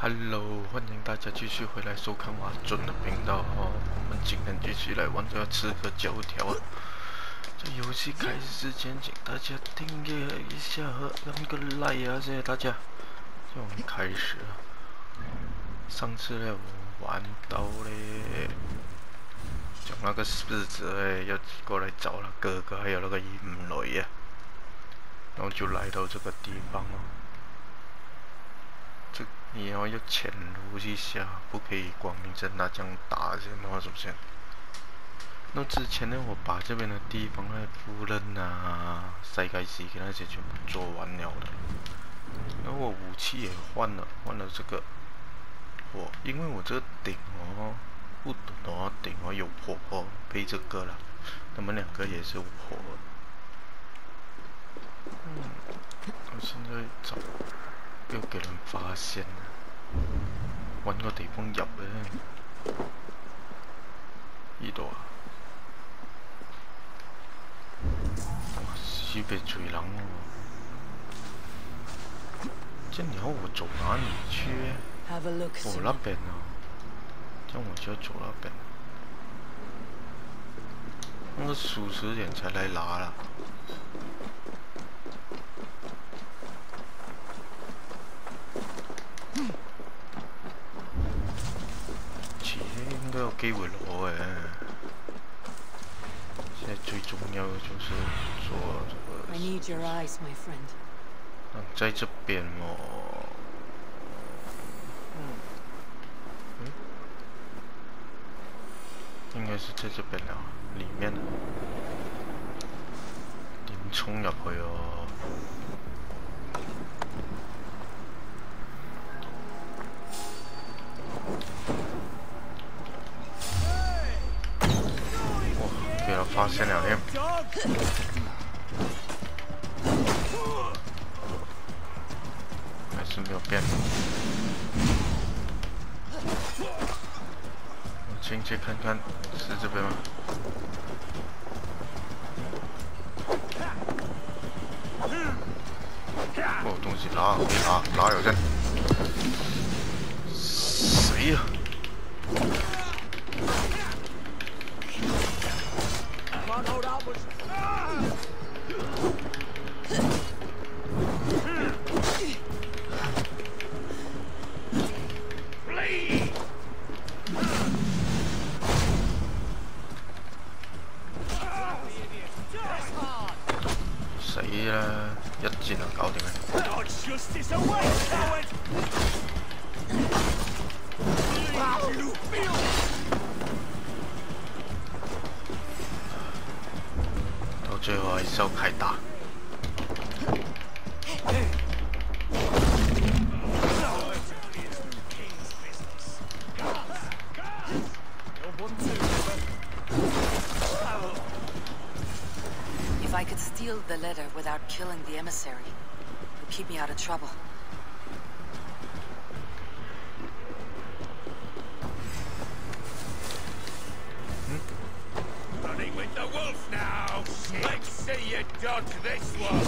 Hello， 欢迎大家继续回来收看我准的频道哦。我们今天继续来玩这个刺客教条啊。这游戏开始之前，请大家订阅一下和按个 like 啊，谢谢大家。就我们开始了。上次呢，我玩到嘞，讲那个狮子哎要过来找他哥哥，还有那个银雷啊，然后就来到这个地方哦。你要潜入一下，不可以光明正大这样打先的话，是不是？那之前呢，我把这边的地方的夫人啊、世界史那些全部做完了的。然后我武器也换了这个火，因为我这个顶哦，不懂的顶哦有火哦，配这个了。他们两个也是有火。我现在找。要给人發現啊！揾個地方入咧，呢度啊！哇，西北最冷喎！這你要我走哪裡去？我那邊啊，這樣我就要走那邊。那個數10點才來拿啦。應該有機會攞嘅。現在最重要的就是做這個。在這邊哦。應該是在這邊了，裡面。點衝入去哦？给他发现了，还是没有变。我进去看看，是这边吗？哦，东西拿，可以拿有件。谁呀？死啦！一箭就搞掂佢。到最後係收契打。If I could steal the letter without killing the emissary, it would keep me out of trouble. Running with the wolf now! Let's see you dodge this one!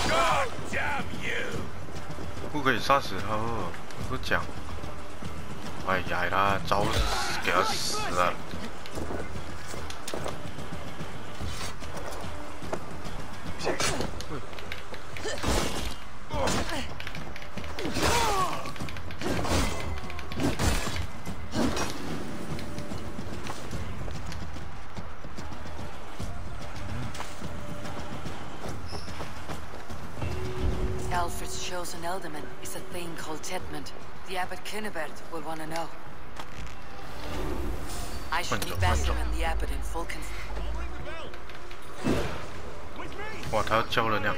God damn you! 不可以杀死他哦！不讲。哎呀啦，找死给他死了！Alfred's chosen ealdorman is a thing called Tedmund. The abbot Cynibert will want to know. I should be best when the abbot in full control. 哇，他要叫人呀！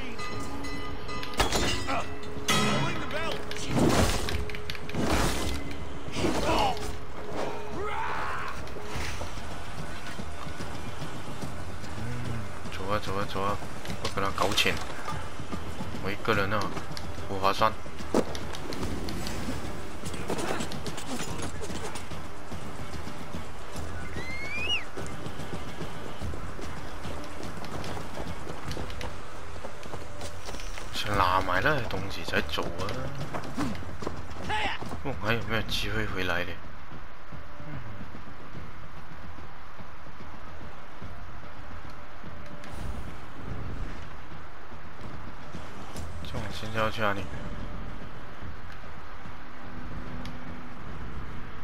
走啊！不跟他搞钱，我一个人啊，不划算。拿买那些东西再走啊！我还有没有机会回来的？这我现在要去哪里？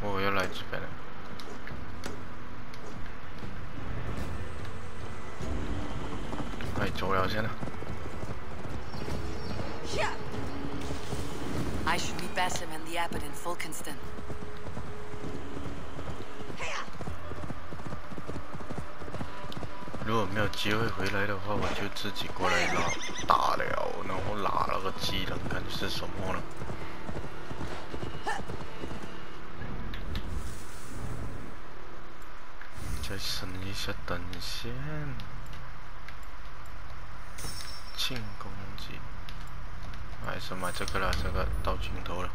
我要来这边了。快走了先了。 I should meet Basim and the abbot in Fulkenston. 如果没有机会回来的话，我就自己过来打了，然后拿了个技能，看是什么了。再升一下等线，庆功绩。 还是买这个了，这个到尽头了。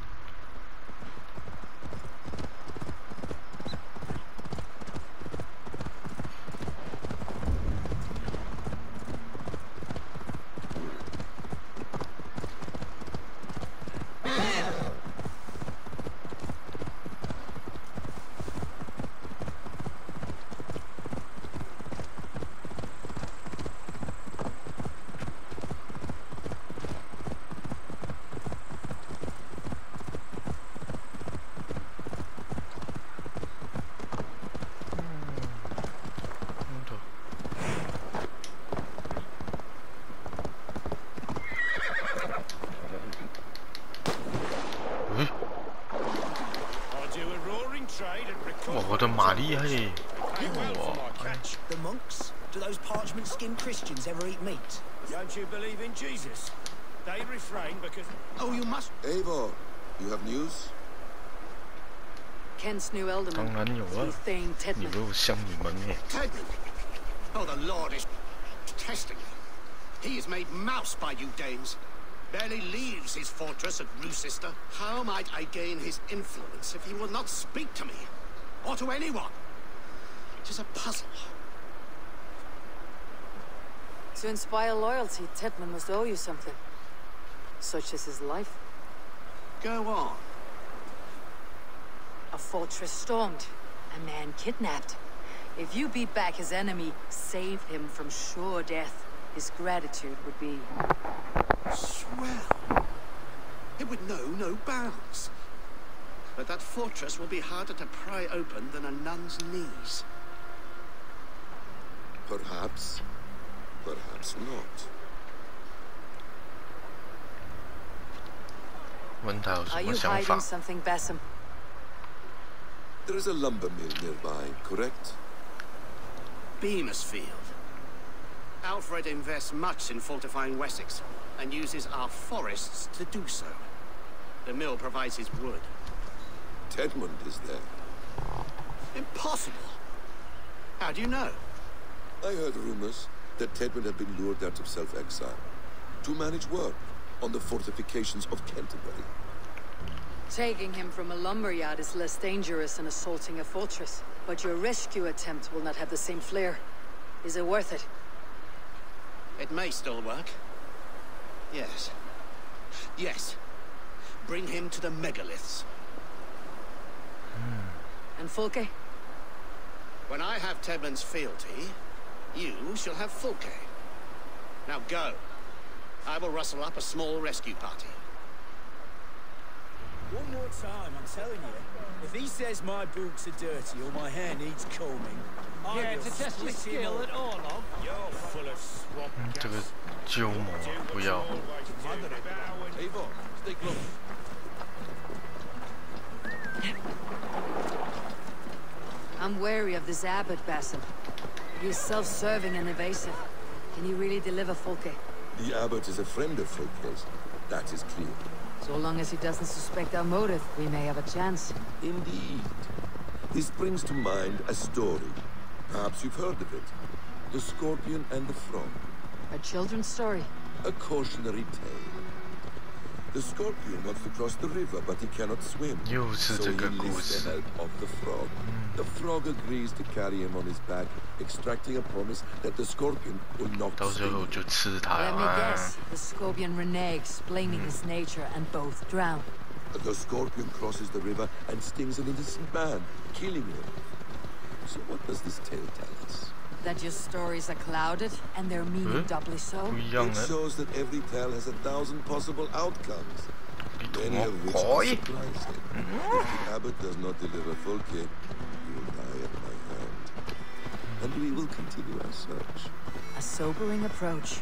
我的玛丽嘿！哇！ The monks? Do those parchment-skinned Christians ever eat meat? Don't you believe in Jesus? They refrain because... Oh, you must... Eivor, you have news? Kent's new 当 alderman, 然有啊， Thane 你 Tedman. 没有像你们耶。 Tedman? Oh, the Lord is testing me. He is made mouse by you Danes. Barely leaves his fortress at Rootsister. How might I gain his influence if he will not speak to me? Or to anyone? It is a puzzle. To inspire loyalty, Tedman must owe you something. Such as his life. Go on. A fortress stormed. A man kidnapped. If you beat back his enemy, save him from sure death, his gratitude would be... Swell. It would know no bounds. But that fortress will be harder to pry open than a nun's knees. Perhaps. Perhaps not. 问他有什 Are 么 you 想法 hiding？ something, Basim? There is a lumber mill nearby, correct? Beamisfield. Alfred invests much in fortifying Wessex, and uses our forests to do so. The mill provides his wood. Tedmund is there. Impossible! How do you know? I heard rumors that Tedmund had been lured out of self-exile to manage work on the fortifications of Canterbury. Taking him from a lumberyard is less dangerous than assaulting a fortress. But your rescue attempt will not have the same flair. Is it worth it? It may still work. Yes. Yes. Bring him to the megaliths. And Fulke? When I have Tedmund's fealty, you shall have Fulke. Now go. I will rustle up a small rescue party. One more time, I'm telling you. If he says my boots are dirty or my hair needs combing, I Yeah, will to test your split him skill up. at Orlog. You're full of swamp 这个 gas. 鸠摩不要。 Eivor, stay close. I'm wary of this abbot, Basim. He's self-serving and evasive. Can he really deliver Fulke? The abbot is a friend of Fulke's. That is clear. So long as he doesn't suspect our motive, we may have a chance. Indeed. This brings to mind a story. Perhaps you've heard of it. The Scorpion and the Frog. A children's story. A cautionary tale. The scorpion wants to cross the river, but he cannot swim. So he enlists the help of the frog. The frog agrees to carry him on his back, extracting a promise that the scorpion will not sting him. Let me guess. The scorpion reneges, blaming his nature, and both drown. The scorpion crosses the river and stings an innocent man, killing him. So what does this tale tell us? That your stories are clouded, and their meaning doubly so? It shows that every tale has 1,000 possible outcomes, many of which are surprising. If the abbot does not deliver Folke, he will die at my hand. And we will continue our search. A sobering approach.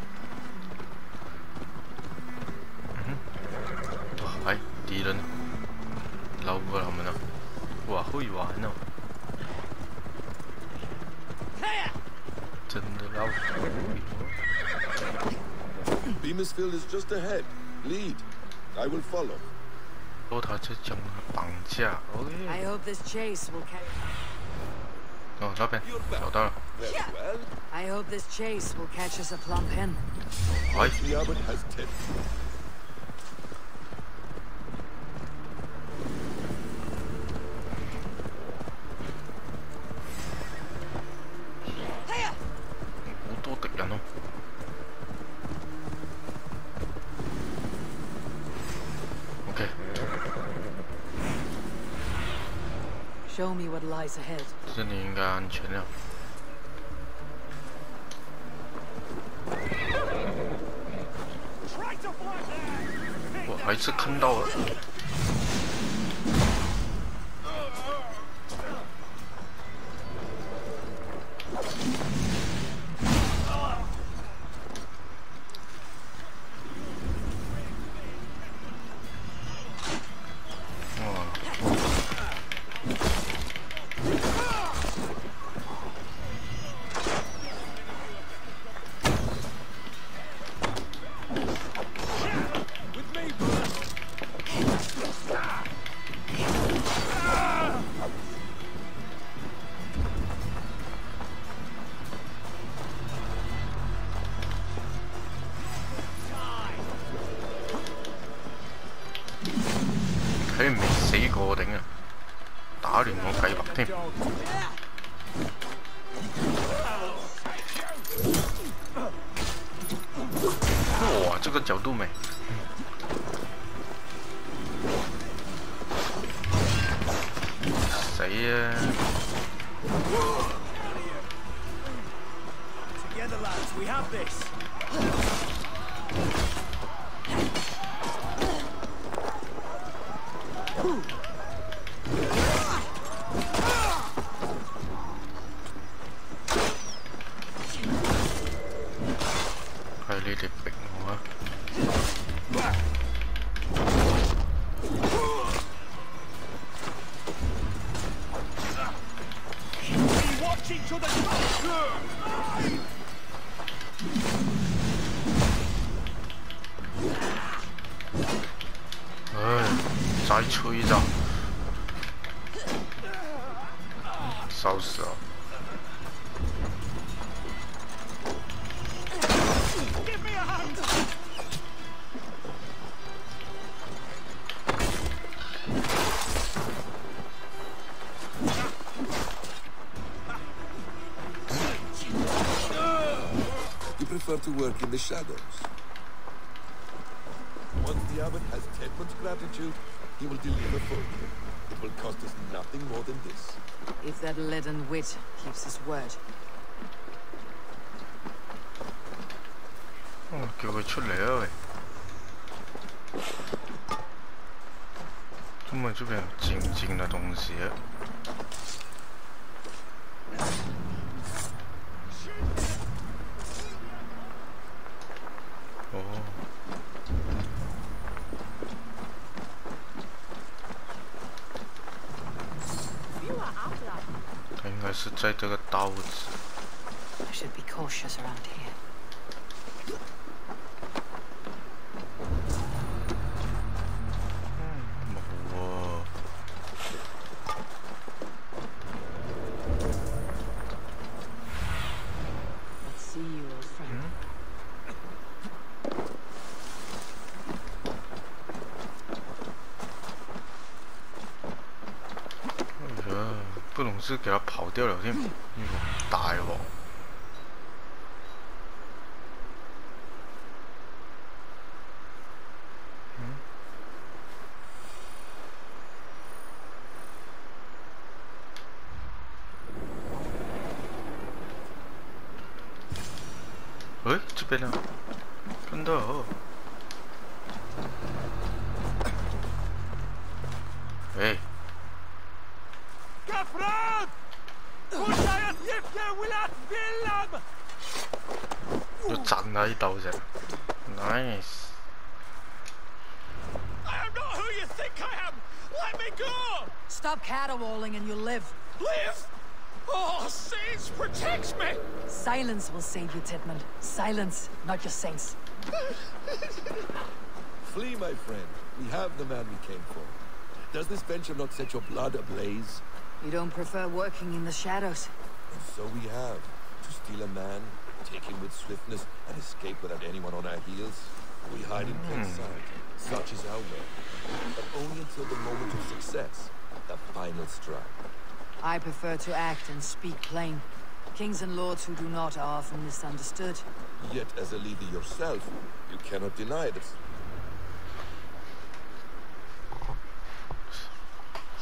哎，敌人捞过他们了，哇，会玩哦！真的捞。Beamisfield is just ahead. Lead. I will follow. 说他在讲绑架 ，OK。I hope this chase will catch. 哦，那边找到了。I hope this chase will catch us a plump hen. 哎， The abbot has 10. Show me what lies ahead. 这里应该安全了。我还是看到了。佢未死過頂啊！打亂我計劃添。哇！這個角度美。死啊！ Together, lads, we have this. 係你哋逼我啊！ 唉，再吹咋？烧死了！ You prefer to work in the shadows. Once the abbot has Tedmund's gratitude, he will deliver Folke. It will cost us nothing more than this. If that leaden wit keeps his word. 叫佢出嚟啊喂！怎么这边有静静的东西啊？哦，他应该是在这个刀子。 I should be cautious around here. Let's see you, old friend. 是给他跑掉了，有点大哦。哎，这边呢？看到哦。哎。又斩他一刀噻 ，nice。I am not who you think I am. Let me go. Stop caterwauling and you'll live. Live. Oh, Saints, protect me! Silence will save you, Tidmund. Silence, not your saints. Flee, my friend. We have the man we came for. Does this venture not set your blood ablaze? You don't prefer working in the shadows? And so we have. To steal a man, take him with swiftness, and escape without anyone on our heels. We hide in plain sight. Such is our way. But only until the moment of success. The final strike. I prefer to act and speak plain. Kings and lords who do not are often misunderstood. Yet, as a leader yourself, you cannot deny this.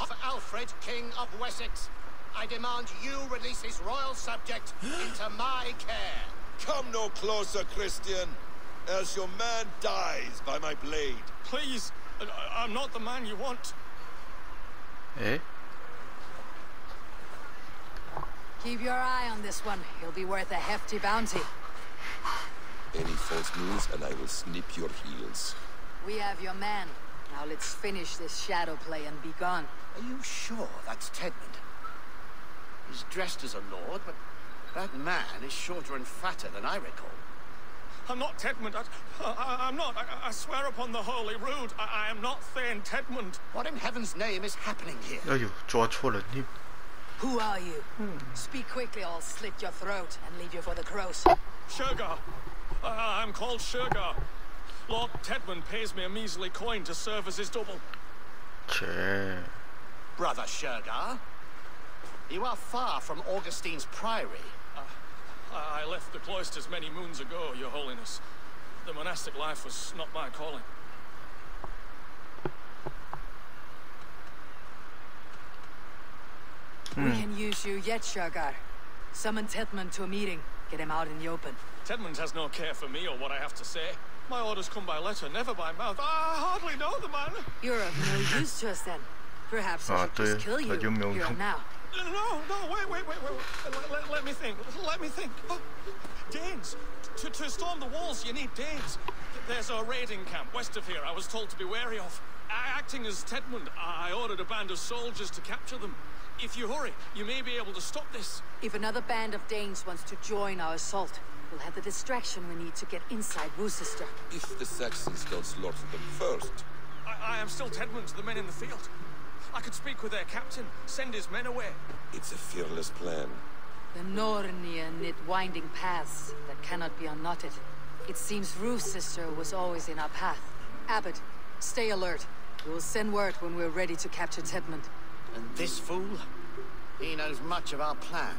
Of Alfred, King of Wessex, I demand you release his royal subject into my care. Come no closer, Christian, else your man dies by my blade. Please, I'm not the man you want. Eh? Keep your eye on this one. He'll be worth a hefty bounty. Any false moves, and I will snip your heels. We have your man. Now let's finish this shadow play and be gone. Are you sure that's Tedmund? He's dressed as a lord, but that man is shorter and fatter than I recall. I'm not Tedmund. I'm not. I swear upon the Holy Rood, I am not Thane Tedmund. What in heaven's name is happening here? 哎呦，抓错人你。 Who are you? Speak quickly or I'll slit your throat and leave you for the crows. Shergar. I'm called Shergar. Lord Tedmund pays me a measly coin to serve as his double.切。 Brother Shergar, you are far from Augustine's priory. I left the cloisters many moons ago, Your Holiness. The monastic life was not my calling. We can use you yet, Shergar. Summon Tedmund to a meeting. Get him out in the open. Tedmund has no care for me or what I have to say. My orders come by letter, never by mouth. I hardly know the man. You're of no use to us then. Perhaps I should just kill you here and now. No, wait. Let me think. Oh, Danes. To storm the walls, you need Danes. There's a raiding camp west of here I was told to be wary of. Acting as Tedmund, I ordered a band of soldiers to capture them. If you hurry, you may be able to stop this. If another band of Danes wants to join our assault, we'll have the distraction we need to get inside Worcester. If the Saxons don't slaughter them first. I am still Tedmund to the men in the field. I could speak with their captain, send his men away. It's a fearless plan. The Nornia knit winding paths that cannot be unknotted. It seems Worcester was always in our path. Abbot, stay alert. We will send word when we're ready to capture Tedmund. And this fool? He knows much of our plan.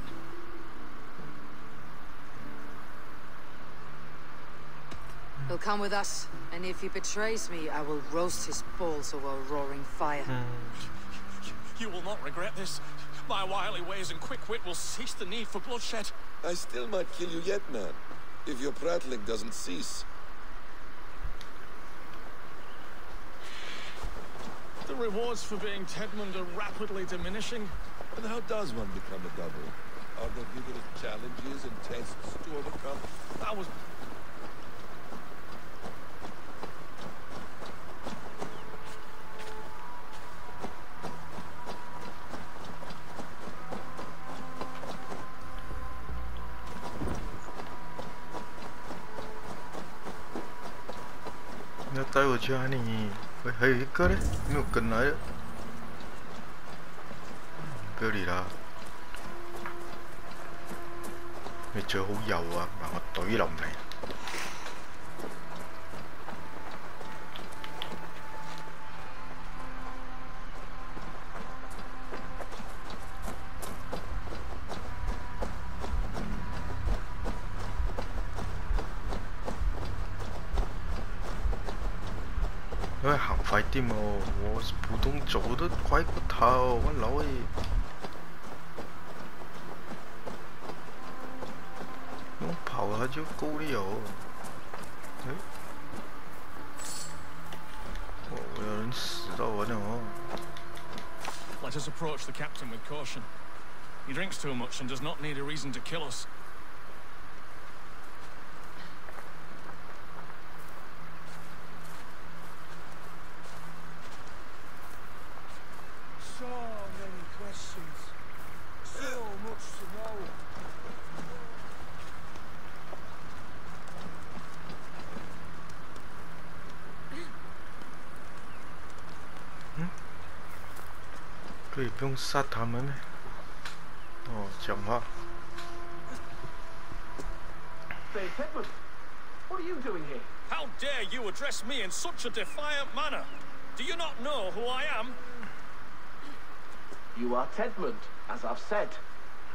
He'll come with us, and if he betrays me, I will roast his balls over a roaring fire. You will not regret this. My wily ways and quick wit will cease the need for bloodshed. I still might kill you yet, man, if your prattling doesn't cease. The rewards for being Tedmund are rapidly diminishing. And how does one become a double? Are there vigorous challenges and tests to overcome? That was...要带我去哪里？喂，还有一个嘞，没有跟来的。嗰里啦，你最好有啊，唔係我懟冧你。因為行快啲嘛，我普通走得快過他哦，我老誒。用跑下就夠了哦。哎，哦，有人死到我了哦。Let us approach the captain with caution. He drinks too much and does not need a reason to kill us. So many questions. So much to know. Hmm? 可以不用杀他们呢。哦，讲话。Say, Tedmund, what are you doing here? How dare you address me in such a defiant manner? Do you not know who I am? You are Tedmund, as I've said.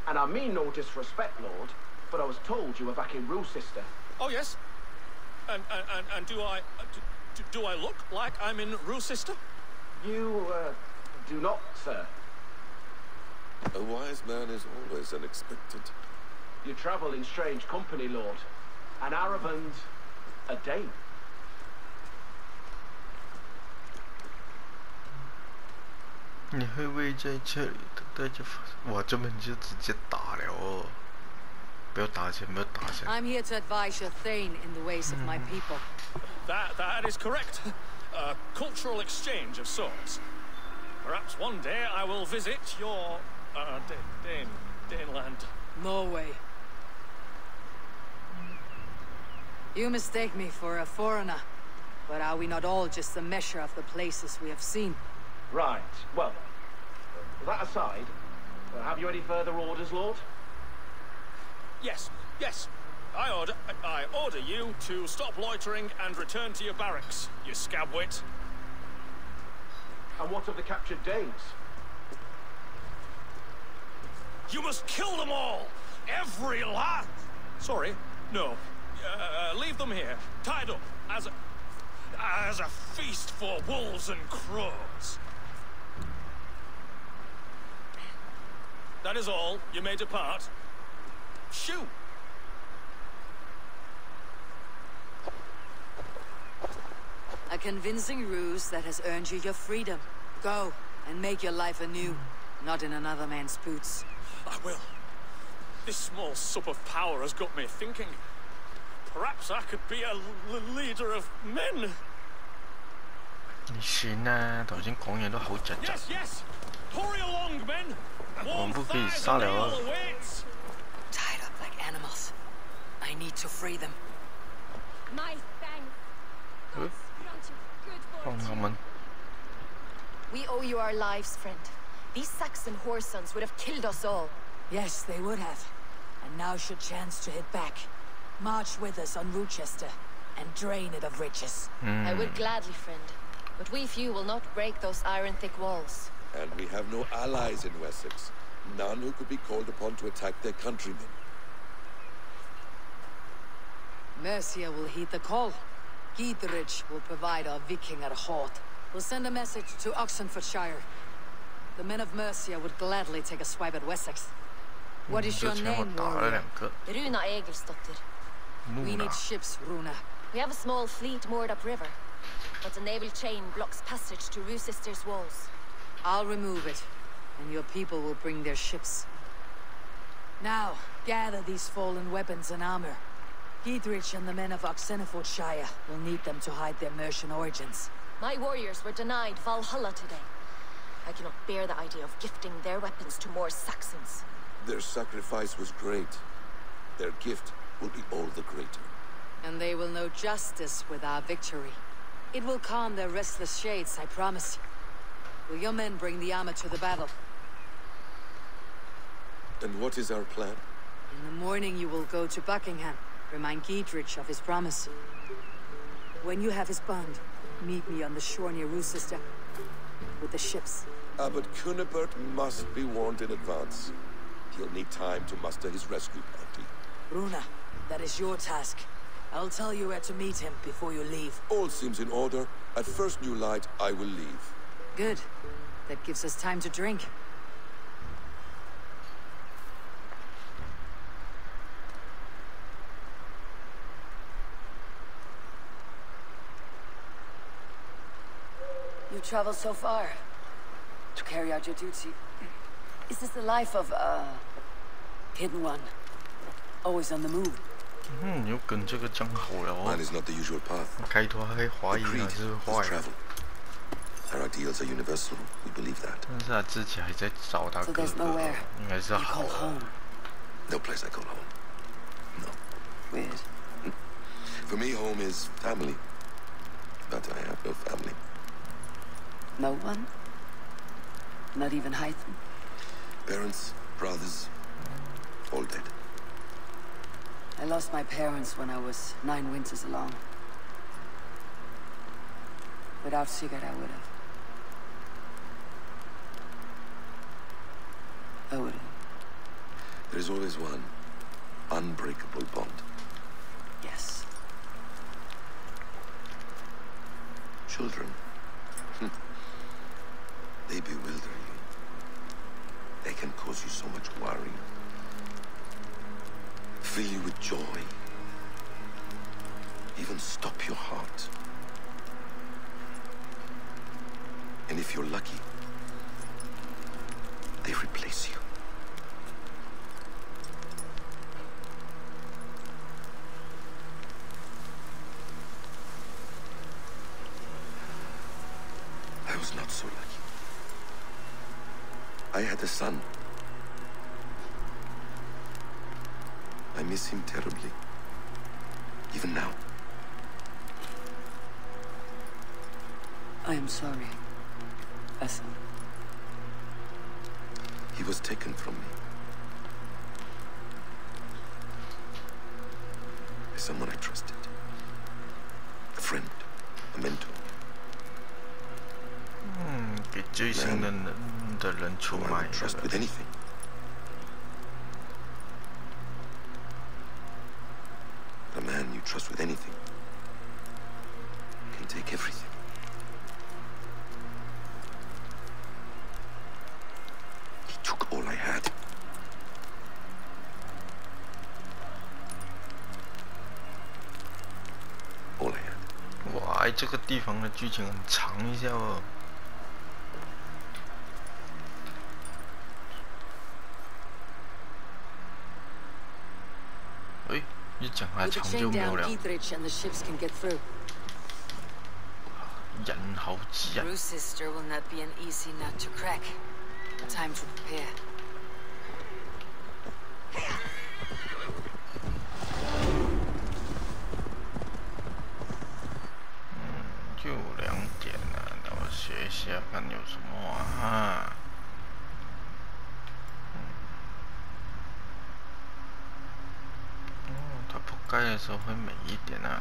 And I mean no disrespect, Lord, but I was told you were back in Rochester. Oh yes. And do I look like I'm in Rochester? You, do not, sir. A wise man is always unexpected. You travel in strange company, Lord. An Arab and a Dane. 你会为在这里等待着发生？哇，这边就直接打了哦！不要打钱，不要打钱。I'm here to advise your Thane in the ways of my people. That is correct. A cultural exchange of sorts. Perhaps one day I will visit your Daneland. No way. You mistake me for a foreigner, but are we not all just a measure of the places we have seen? Right. Well, that aside, have you any further orders, Lord? Yes. I order you to stop loitering and return to your barracks, you scabwit. And what of the captured Danes? You must kill them all! Every last... Sorry, no. Leave them here, tied up, as a feast for wolves and crows. That is all. You may depart. Shoot! A convincing ruse that has earned you your freedom. Go, and make your life anew, not in another man's boots. I will. This small sup of power has got me thinking. Perhaps I could be a leader of men. 你算啦，頭先講嘢都好窒窒。 Yes. Hurry along, men. 我們不可以殺了啊！ Tied up like animals. I need to free them. My thanks. Gods grant you good 放他 fortune. 們。 We owe you our lives, friend. These Saxon whoresons would have killed us all. Yes, they would have. And now should chance to hit back. March with us on Rochester, and drain it of riches. I would gladly, friend. But we few will not break those iron-thick walls. And we have no allies in Wessex. None who could be called upon to attack their countrymen. Mercia will heed the call. Giedrich will provide our Vikinger Hort. We'll send a message to Oxenfordshire. The men of Mercia would gladly take a swipe at Wessex. What is your 之前我 name, 打了 warrior? 2個。 Runa Egilsdotter. We need ships, Runa. We have a small fleet moored upriver. But a naval chain blocks passage to Rochester's walls. I'll remove it, and your people will bring their ships. Now, gather these fallen weapons and armor. Giedrich and the men of Oxenfordshire will need them to hide their Mercian origins. My warriors were denied Valhalla today. I cannot bear the idea of gifting their weapons to more Saxons. Their sacrifice was great. Their gift will be all the greater. And they will know justice with our victory. It will calm their restless shades, I promise you. Will your men bring the armor to the battle? And what is our plan? In the morning you will go to Buckingham, remind Giedrich of his promise. When you have his bond, meet me on the shore near Rochester with the ships. Abbot Cunibert must be warned in advance. He'll need time to muster his rescue party. Runa, that is your task. I'll tell you where to meet him before you leave. All seems in order. At first new light, I will leave. Good. That gives us time to drink. You traveled so far to carry out your duty. Is this the life of a hidden one? Always on the move? 又跟这个讲好了哦。 Mine is not the usual path. 开头还怀疑还是坏。 Our ideals are universal. We believe that. 但是他自己还在找他哥哥，应该是好。 No place I call home. No. Weird. For me, home is family. But I have no family. No one? Not even Hytham? Parents, brothers, all dead. I lost my parents when I was 9 winters along. Without Sigurd, I would have. There is always one unbreakable bond. Yes. Children. They bewilder you. They can cause you so much worry. Fill you with joy. Even stop your heart. And if you're lucky, they replace you. I was not so lucky. I had a son. I miss him terribly. Even now. I am sorry, Assassin. He was taken from me. By someone I trusted. A friend, a mentor. 给最信任的人出卖。 Trust with anything. A man you trust with anything can take everything. He took all I had. All I had. 哇，这个地方的剧情很长一下哦。 一讲还长就没有了。人好挤啊！ Sister will not be an easy nut to crack. Time to prepare. 就2点了，那我学一下看有什么啊。 扑街的时候会美一点啊。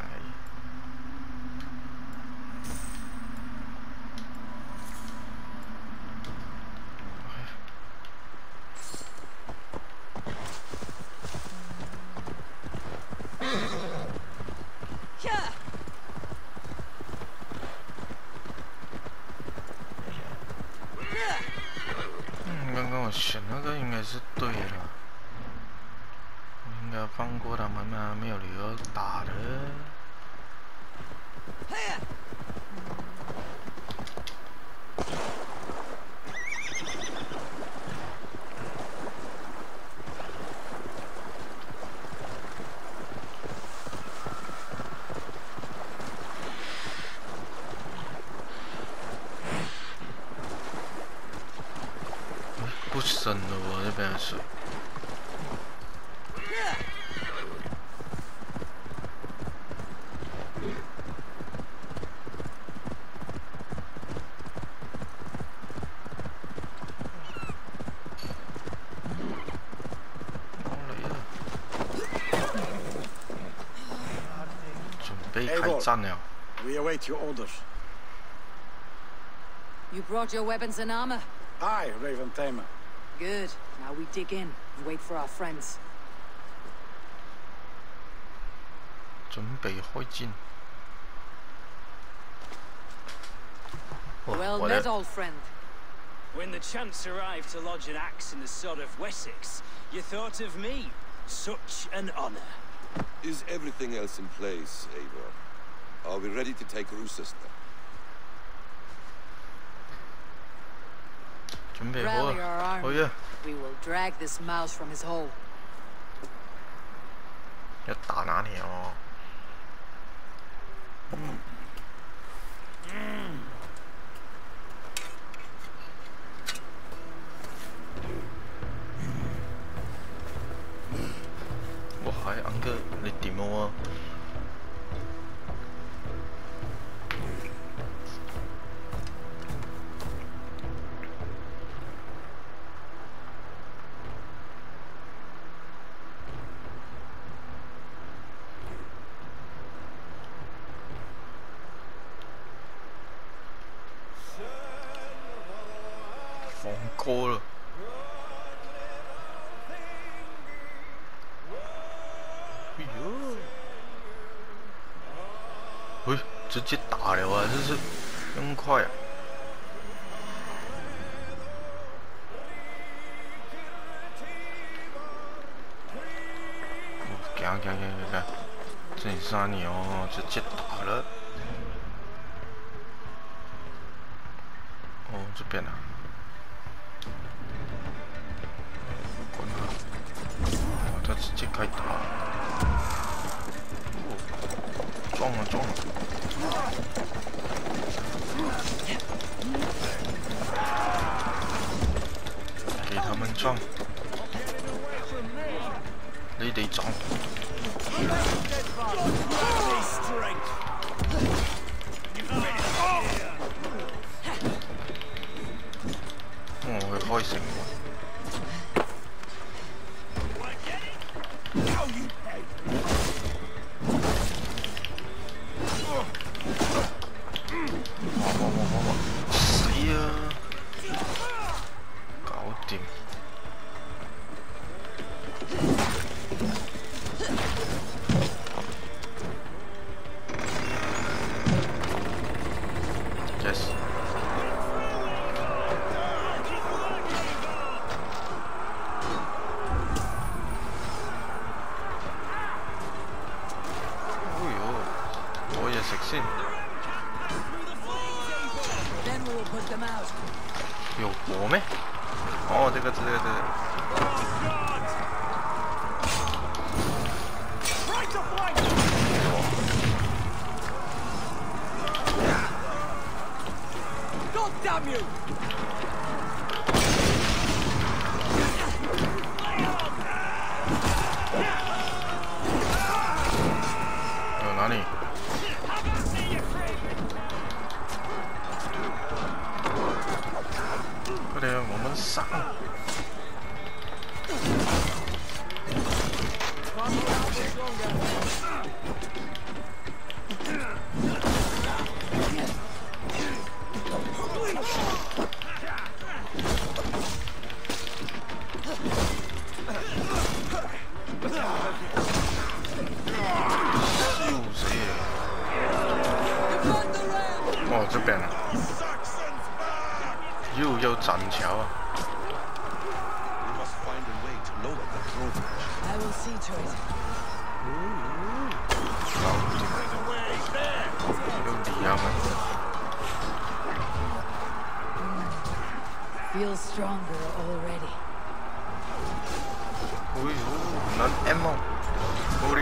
刚刚我选那个应该是对的。 应该放过他们嘛，没有理由打的。不深的哦，这边的水。 We await your orders. You brought your weapons and armor? Aye, Raven Tamer. Good. Now we dig in and wait for our friends. 准备开战。Well met, old friend. When the chance arrived to lodge an axe in the sod of Wessex, you thought of me. Such an honor. Is everything else in place, Eivor? Are we ready to take Rochester? 准备好了，可以啊！ We will drag this mouse from his hole. 要打哪里哦？哇，係安哥，你點啊？放歌啦！哎呦，喂，直接打了啊！这是那么快啊！行，这里杀你哦，直接打了。哦，这边啊。 滚啊！哦，他直接开打，撞了！给他们撞，你哋撞。我會開城喎。 死啊！搞掂。Yes。哎呦，攞嘢食先。 有火咩？哦，这个。God damn you! 有哪里？ 快点，我们上！哦，这边啊，又要斩桥啊！ I will see to it. 有理啊们。 Feel stronger already. 哎呦，难 ammo， 不了。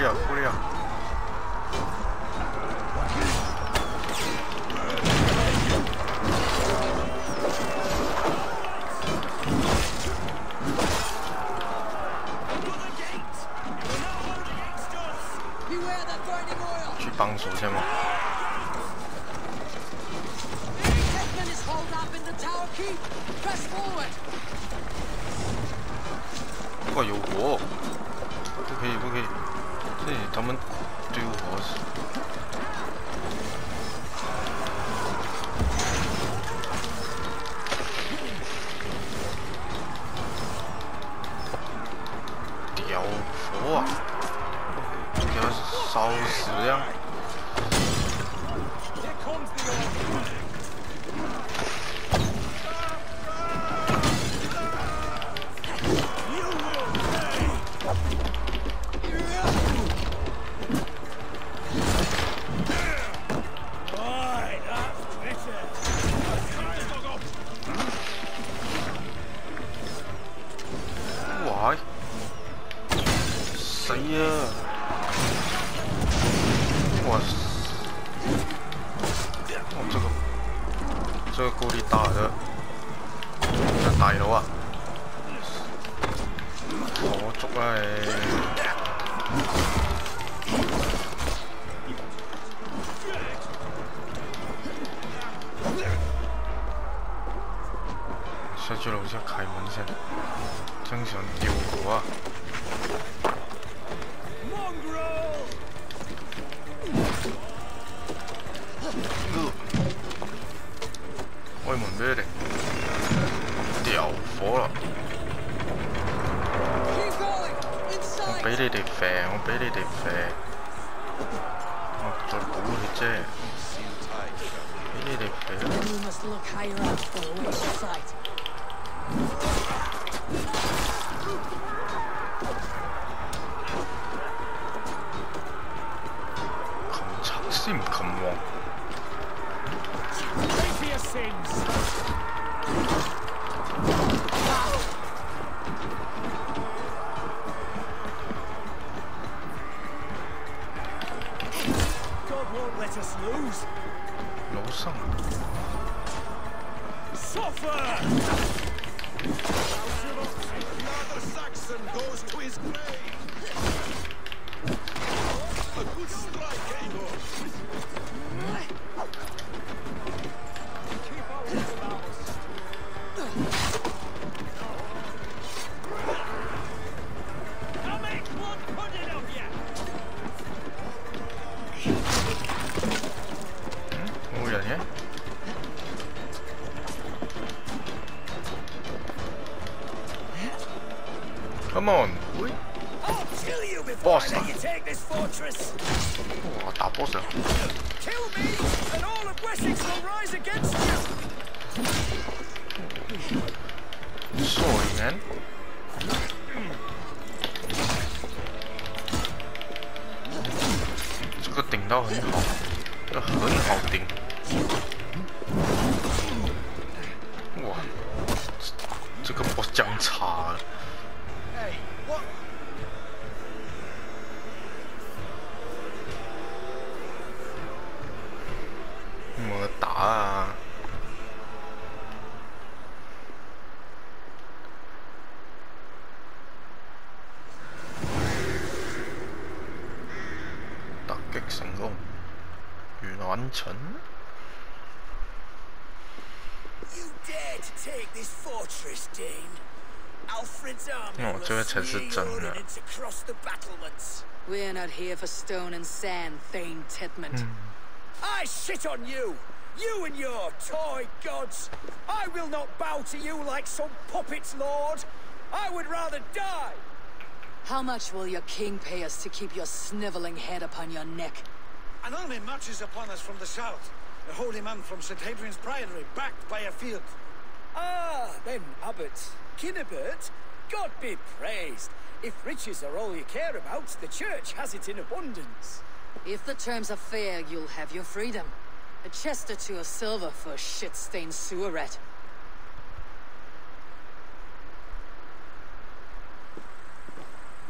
去帮手先吗？ 哇，有火！不可以，这里他们丢火是。屌火啊！屌烧死呀！哇！死呀！哇！这个够力大的，真大佬啊！火燭啊下去楼下开门先，真想丢我啊！開門俾你哋，掉火啦！我俾你哋射，我俾你哋射，我再補佢啫，俾你哋擒賊先唔擒王。樓上。冇人嘅。Come on, boss 啊！哇，打 boss 啊！Sorry, man。这个顶到很好，这个很好顶。哇，这个 boss 僵差了。冇得打啊！突擊成功，完成。哦，这个才是真的。We're not here for stone and sand, Thane Tedmond. I shit on you! You and your toy gods! I will not bow to you like some puppet's lord! I would rather die! How much will your king pay us to keep your sniveling head upon your neck? An army marches upon us from the south. A holy man from St. Hadrian's Priory, backed by a field. Ah, then, Abbot, Kinnebert, God be praised. If riches are all you care about, the church has it in abundance. If the terms are fair, you'll have your freedom. A chest or two of silver for a shit-stained sewer rat.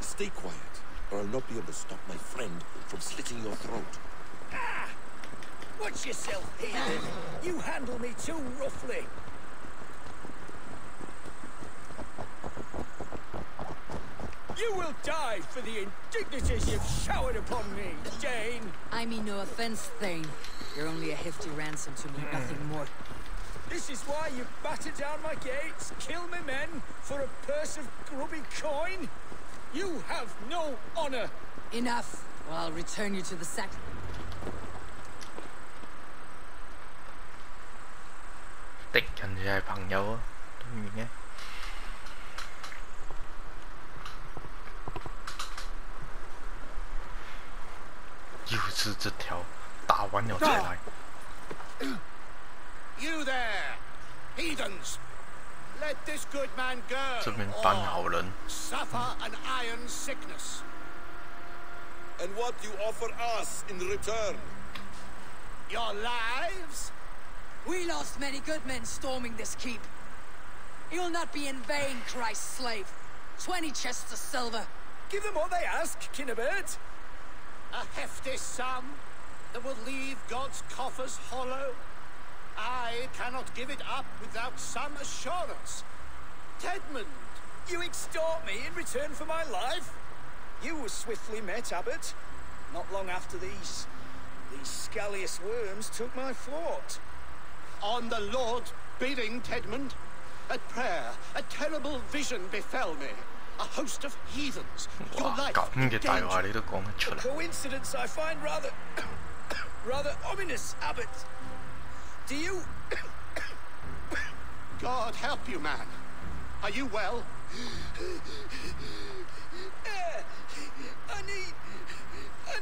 Stay quiet, or I'll not be able to stop my friend from slitting your throat. Ah! Watch yourself, heathen! You handle me too roughly. You will die for the indignities you've showered upon me, Dane! I mean no offense, Thane. You're only a hefty ransom to me, nothing more. This is why you batter down my gates, kill me men, for a purse of grubby coin? You have no honor! Enough, or I'll return you to the sack. 敵人就係朋友啊，對面嘅。刺这条打完了再来。You there, heathens! Let this good man go, 这边搬好人。 suffer an iron sickness. And what do you offer us in return? Your lives? We lost many good men storming this keep. You'll not be in vain, Christ's slave. 20 chests of silver. Give them what they ask, Kinnebert. A hefty sum that will leave God's coffers hollow? I cannot give it up without some assurance. Tedmund! You extort me in return for my life? You were swiftly met, Abbot. Not long after these scallious worms took my fort. On the Lord's bidding, Tedmund. At prayer, a terrible vision befell me. A host of heathens. Your 哇， life 咁嘅 in 大 danger. 話你都講得出 A 嚟。 coincidence I find rather ominous, Abbot. Do you... God help you, man. Are you well? Air! I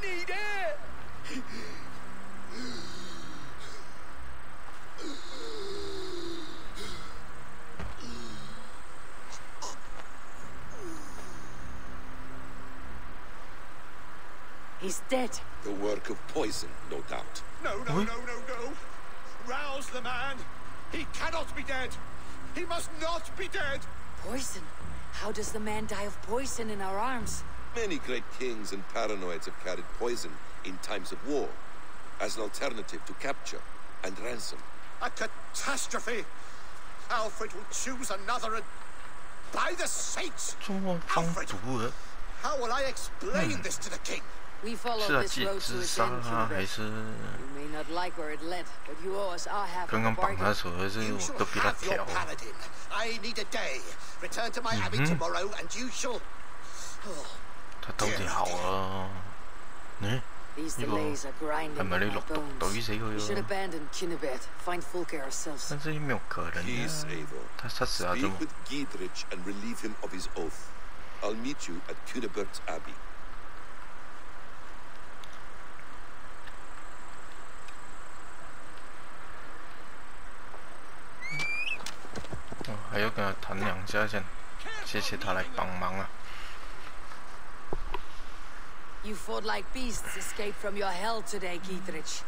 need air! He's dead. The work of poison, no doubt. No. Rouse the man. He cannot be dead. He must not be dead. Poison? How does the man die of poison in our arms? Many great kings and paranoids have carried poison in times of war as an alternative to capture and ransom. A catastrophe. Alfred will choose another and... By the saints! 中国放毒了， How will I explain this to the king? We follow 是要 this 自 road to 自 its 杀 end, 啊， Kinnebert. 还是 You may not like where it led, but you owe us our half of 刚 the 刚绑他 bargain. 手还是 You 我 shall 都比他 have your 屌？ paladin. I need a day. Return to my abbey tomorrow, and you shall... Oh, 他到底好啊？呢？ These 呢個 delays are grinding 係咪 on 你 my 落毒 bones. 懟死 We 佢 should 啊？ abandon Kinnebert, find Fulke ourselves. 但是沒有可能 Peace, 啊！ Eivor. 他殺死阿 Speak 忠。 with Giedrich and relieve him of his oath. I'll meet you at Kunibert Abbey. 还要跟他谈2下先，谢谢他来帮忙啊！ You fought like beasts escaped from your hell today, Giedrich.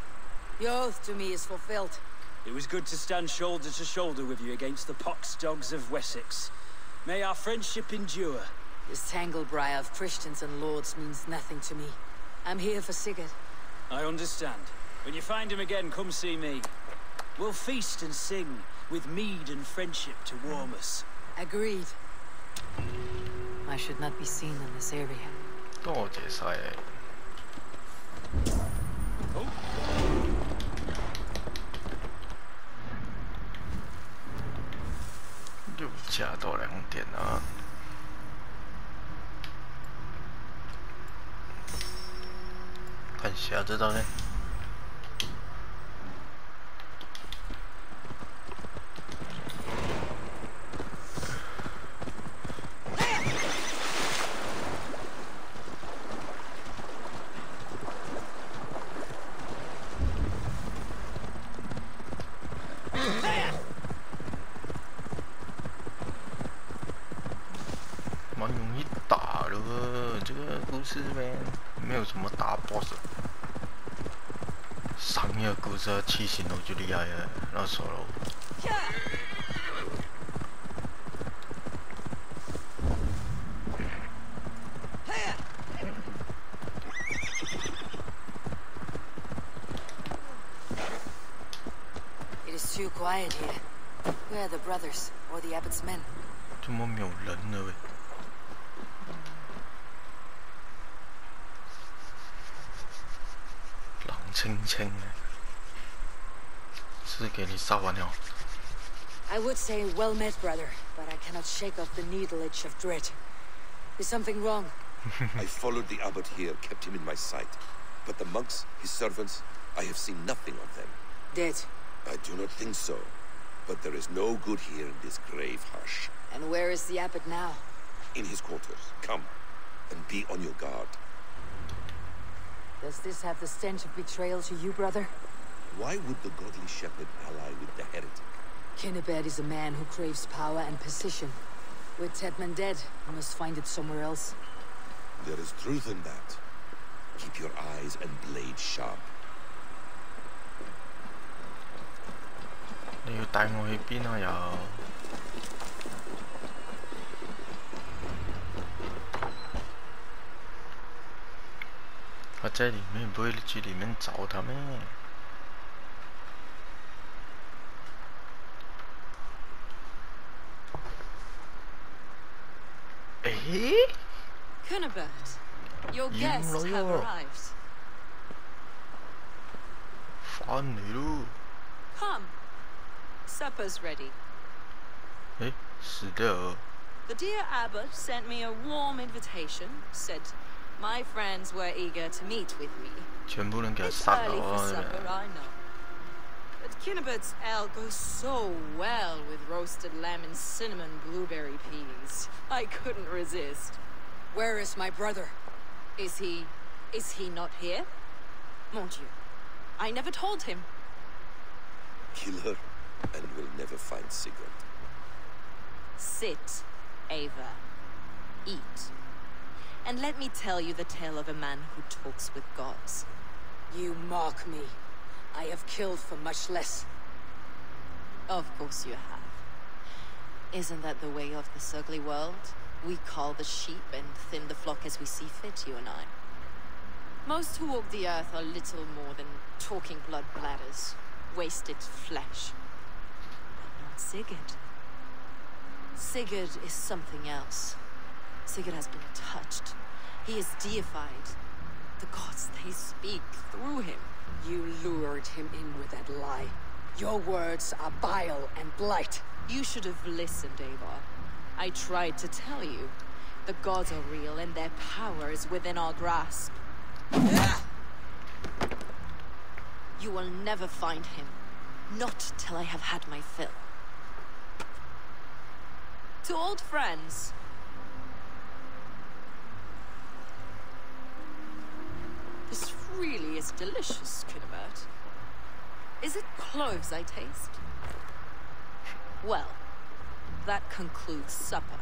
Your oath to me is fulfilled. It was good to stand shoulder to shoulder with you against the pox dogs of Wessex. May our friendship endure. This tangle-briar of Christians and lords means nothing to me. I'm here for Sigurd. I understand. When you find him again, come see me. We'll feast and sing, with mead and friendship to warm us. Agreed. I should not be seen in this area. 多謝晒。又加到2點啊！看下这张呢。 蛮容易打的，这个故事呗，没有什么大 boss。上一个故事七星楼就厉害了，那时候。It is too quiet here. Where are the brothers, or the abbot's men? 怎么没有人了喂？冷清清的，是给你杀完了。 I would say well met, brother, but I cannot shake off the needle itch of dread. Is something wrong? I followed the abbot here, kept him in my sight. But the monks, his servants, I have seen nothing of them. Dead. I do not think so. But there is no good here in this grave hush. And where is the abbot now? In his quarters. Come, and be on your guard. Does this have the stench of betrayal to you, brother? Why would the godly shepherd ally with the heretic? Kinnebed is a man who craves power and position. With Tedman dead, he must find it somewhere else. There is truth in that. Keep your eyes and blade sharp. 你要帶我去邊啊？又我在里面不会去里面找他们。诶 Cunibert, your guests have arrived. 翻嚟咯！ Come. Supper's ready. 诶，是的。 The dear abbot sent me a warm invitation, said my friends were eager to meet with me. 全部人给他 It's 杀 early 了 for 啊！ supper, I know. But Kinnibert's ale goes so well with roasted lamb and cinnamon blueberry peas. I couldn't resist. Where is my brother? Is he not here? Mon Dieu. I never told him. Kill her, and we'll never find Sigurd. Sit, Ava. Eat. And let me tell you the tale of a man who talks with gods. You mock me. I have killed for much less. Of course you have. Isn't that the way of this ugly world? We cull the sheep and thin the flock as we see fit, you and I. Most who walk the earth are little more than talking blood bladders, wasted flesh. But not Sigurd. Sigurd is something else. Sigurd has been touched. He is deified. The gods, they speak through him. You lured him in with that lie. Your words are bile and blight. You should have listened, Ava. I tried to tell you. The gods are real and their power is within our grasp. You will never find him. Not till I have had my fill. To old friends. This really is delicious, Kinnebert. Is it cloves I taste? Well, that concludes supper.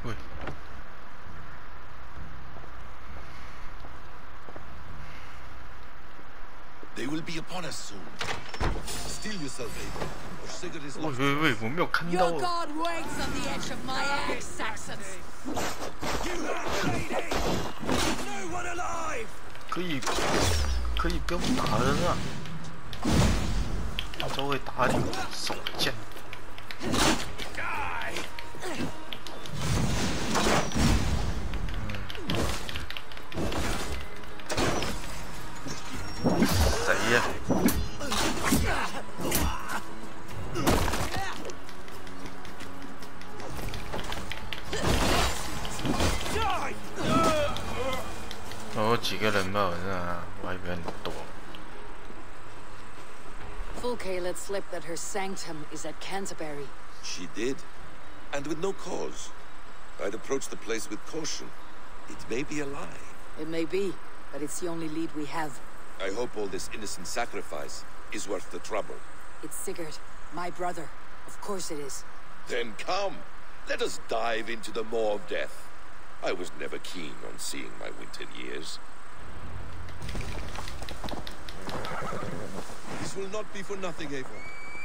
Ui. They will be upon us soon. Steel yourself, Ava, or Sigurd is lost. 喂，我没有看到。 Your god waits on the edge of my axe, Saxons. You lady! No one alive! 可以不用打人啊！我稍微打你手剑。谁呀？ 哦，几个人吧，好像啊，我还以为很多。 Fulke let slip that her sanctum is at Canterbury. She did, and with no cause. I'd approach the place with caution. It may be a lie. It may be, but it's the only lead we have. I hope all this innocent sacrifice is worth the trouble. It's Sigurd, my brother. Of course it is. Then come, let us dive into the maw of death. I was never keen on seeing my winter years. This will not be for nothing, Ava.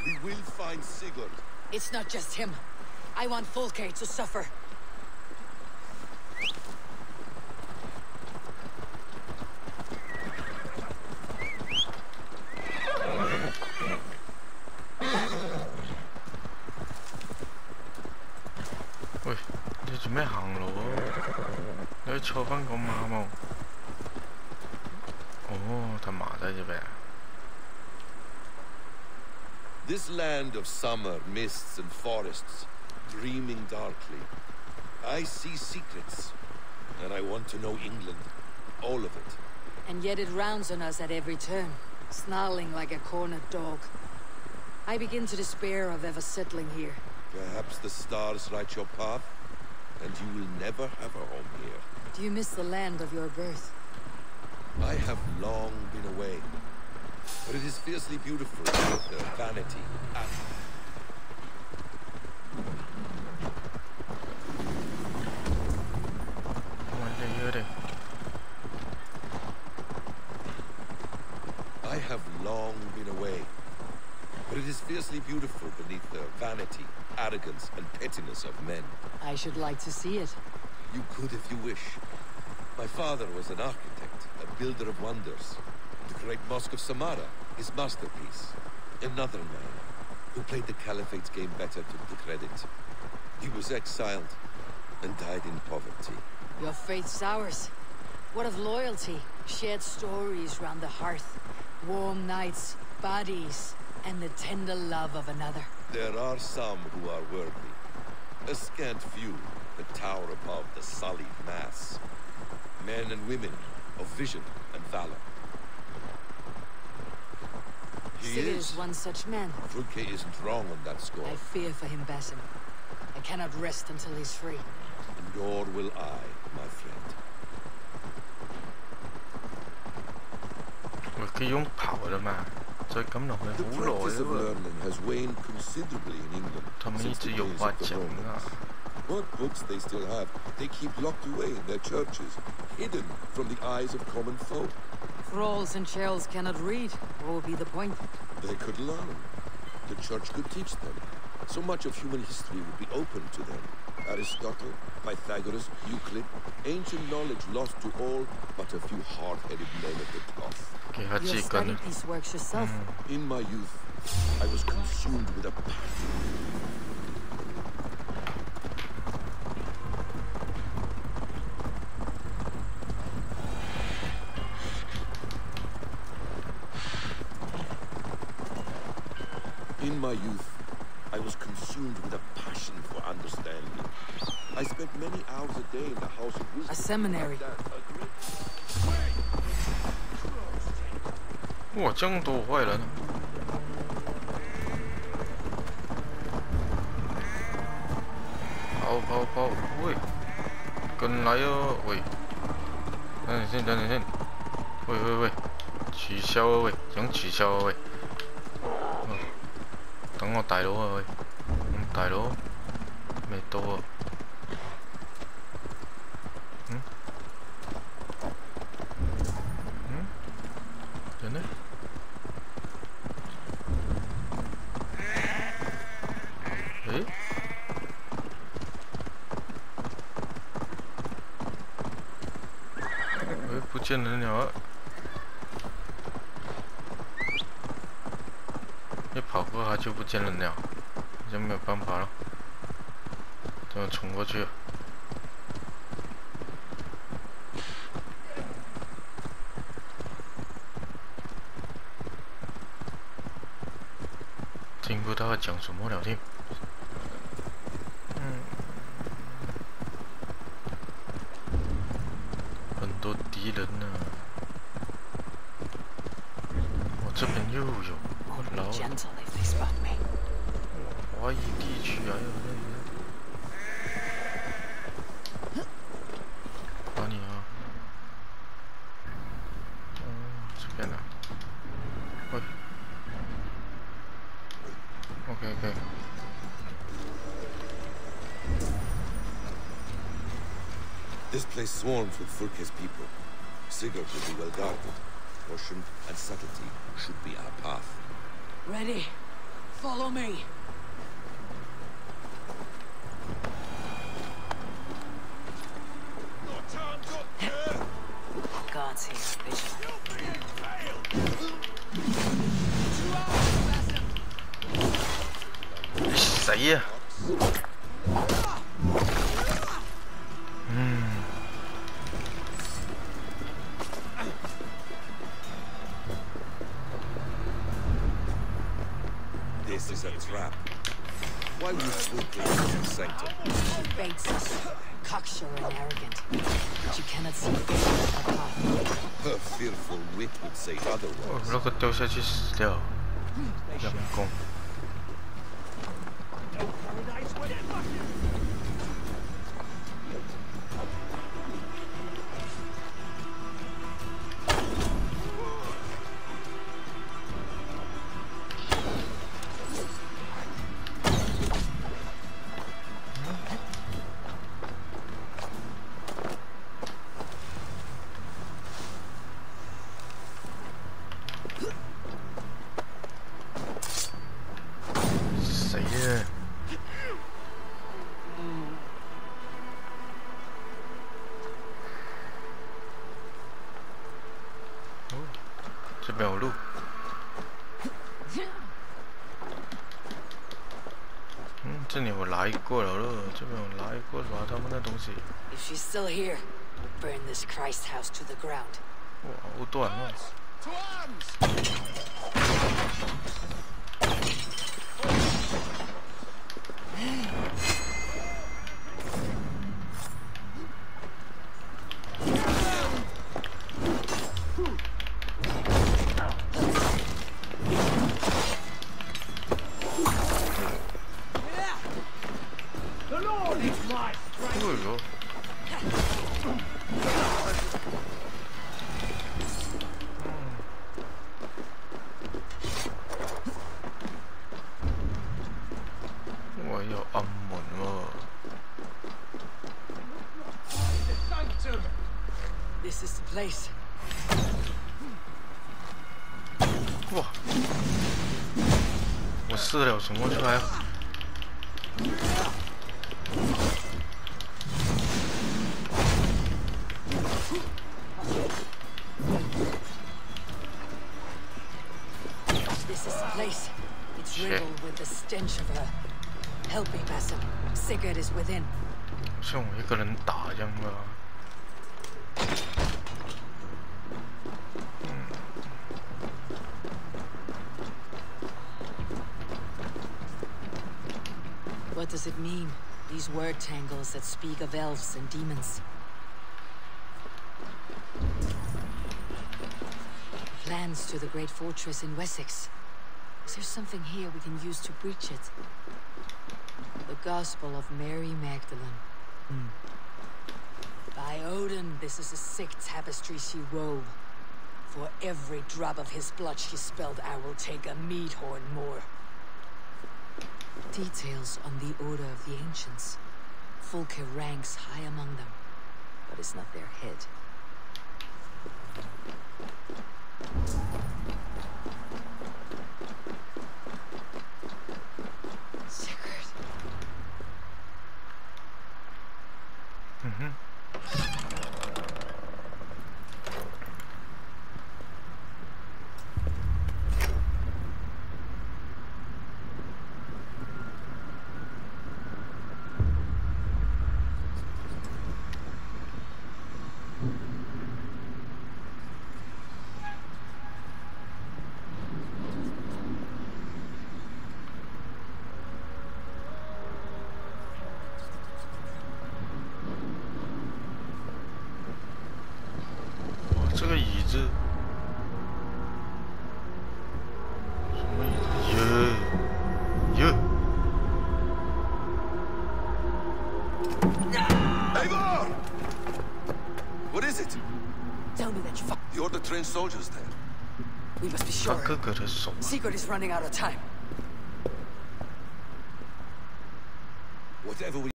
We will find Sigurd. It's not just him. I want Fulke to suffer. Ui, 你做咩行路啊？你去坐翻個馬冇？哦，他馬在這邊。 This land of summer mists and forests, dreaming darkly. I see secrets, and I want to know England, all of it. And yet it rounds on us at every turn, snarling like a cornered dog. I begin to despair of ever settling here. Perhaps the stars write your path, and you will never have a home here. Do you miss the land of your birth? I have long been away, but it is fiercely beautiful with their vanity. I have long been away, but it is fiercely beautiful beneath the vanity, arrogance, and pettiness of men. I should like to see it. You could if you wish. My father was an architect, a builder of wonders. The great mosque of Samarra, his masterpiece. Another man who played the Caliphate's game better took the credit. He was exiled and died in poverty. Your faith's ours. What of loyalty? Shared stories round the hearth. Warm nights, bodies, and the tender love of another. There are some who are worthy. A scant few that tower above the sullied mass. Men and women of vision and valor. He is one such man. Fulke isn't wrong on that score. I fear for him, Basim. I cannot rest until he's free. Nor will I, my friend. 喂，佢用跑啦嘛，再咁落去好耐 practice of 喎。 learning has waned considerably in England 他們一 since 直 the 有 days 話 of the 講啊。 Romans. What books they still have, they keep locked away in their churches, hidden from the eyes of common folk. Thralls and churls cannot read. What would be the point? They could learn. The church could teach them. So much of human history would be open to them. Aristotle, Pythagoras, Euclid, ancient knowledge lost to all but a few hard-headed men at the top. You studied these works yourself. In my youth, I was consumed with a passion. In my youth, I was consumed with a passion for understanding. I spent many hours a day in the house of wisdom. A seminary. 哇，这样多坏人啊！跑跑跑！喂，跟来哦！喂，等等先，等等先。喂喂喂，取消啊喂，想取消啊喂。等我大佬啊喂，大佬未到啊。人呢？诶？诶，不见人了。一跑过它就不见人了，就没有办法了，只能冲过去了。听不到他讲什么了，听。很多敌人呢。我这边又有。 Gentle if they spot me. 华裔地区还有那个，把你啊，这边呢，喂 ，OK。 This place swarms with Fulke's people. Sigurd will be well guarded. Caution and subtlety should be our path. Ready. Follow me. God's here, vision. 谁呀？This is a trap. Why would Fulke use sanctum? She baits us. Cocksure and arrogant. But you cannot see the path. Her fearful wit would say otherwise. 如果掉下去死掉，阳功。这里我来过了，这边我来过了吧？他们的东西。If she's still here, we'll burn this Christ house to the ground. 哇，好短哦。 To arms! 我有暗门哦。 This is the place. 哇！我试了什么出来？ This is the place. It's riddled with the stench of her. Help me, Basim. Sigurd is within. 像我一个人打这样的。 What does it mean? These word tangles that speak of elves and demons. Plans to the great fortress in Wessex. Is there something here we can use to breach it? The Gospel of Mary Magdalene. By Odin, this is a sick tapestry she wove. For every drop of his blood she spilled, I will take a mead horn more. Details on the order of the ancients. Fulke ranks high among them, but it's not their head. Sigurd. What is it? Tell me that you You're the trained soldiers there. We must be sure. 他哥哥的手。 Sigurd is running out of time. Whatever we